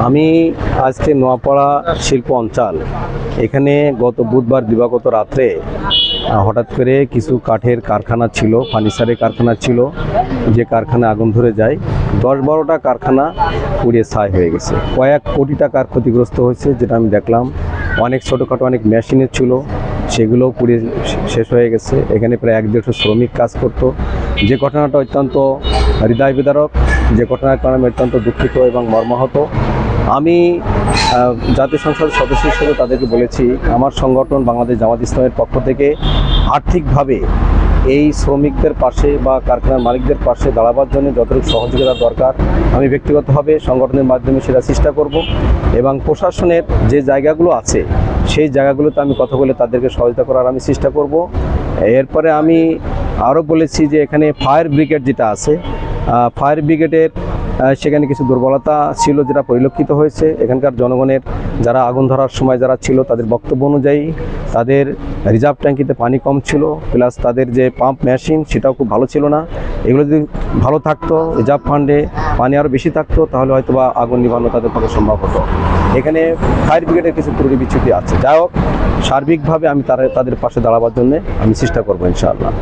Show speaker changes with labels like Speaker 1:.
Speaker 1: আমি আজকে নোয়াপাড়া শিল্প অঞ্চল এখানে গত বুধবার দিবাগত রাত্রে হঠাৎ করে কিছু কাঠের কারখানা ছিল, ফার্নিচারের কারখানা ছিল, যে কারখানা আগুন ধরে যায়। 10-12টা কারখানা পুড়িয়ে ছাই হয়ে গেছে, কয়েক কোটি টাকার ক্ষতিগ্রস্ত হয়েছে, যেটা আমি দেখলাম। অনেক ছোটোখাটো অনেক মেশিনের ছিল, সেগুলোও পুড়িয়ে শেষ হয়ে গেছে। এখানে প্রায় 1-150 শ্রমিক কাজ করতো। যে ঘটনাটা অত্যন্ত হৃদয় বিদারক, যে ঘটনার কারণে অত্যন্ত দুঃখিত এবং মর্মাহত। আমি জাতীয় সংসদের সদস্য হিসেবে তাদেরকে বলেছি, আমার সংগঠন বাংলাদেশ জামাত ইসলামের পক্ষ থেকে আর্থিকভাবে এই শ্রমিকদের পাশে বা কারখানার মালিকদের পাশে দাঁড়াবার জন্য যতটুকু সহযোগিতা দরকার আমি ব্যক্তিগতভাবে সংগঠনের মাধ্যমে সেটা চেষ্টা করব, এবং প্রশাসনের যে জায়গাগুলো আছে সেই জায়গাগুলোতে আমি কথা বলে তাদেরকে সহযোগিতা করার আমি চেষ্টা করব। এরপরে আমি আরও বলেছি যে এখানে ফায়ার ব্রিগেড যেটা আছে, ফায়ার ব্রিগেডের সেখানে কিছু দুর্বলতা ছিল যেটা পরিলক্ষিত হয়েছে। এখানকার জনগণের যারা আগুন ধরার সময় যারা ছিল তাদের বক্তব্য অনুযায়ী তাদের রিজার্ভ ট্যাঙ্কিতে পানি কম ছিল, প্লাস তাদের যে পাম্প মেশিন সেটাও খুব ভালো ছিল না। এগুলো যদি ভালো থাকতো, রিজার্ভ ফান্ডে পানি আরও বেশি থাকতো, তাহলে হয়তো বা আগুন নিভানো তাদের পক্ষে সম্ভব হতো। এখানে ফায়ার ব্রিগেডের কিছু ত্রুটি বিচ্যুতি আছে। যাই হোক, সার্বিকভাবে আমি তাদের পাশে দাঁড়াবার জন্য আমি চেষ্টা করবো ইনশাআল্লাহ।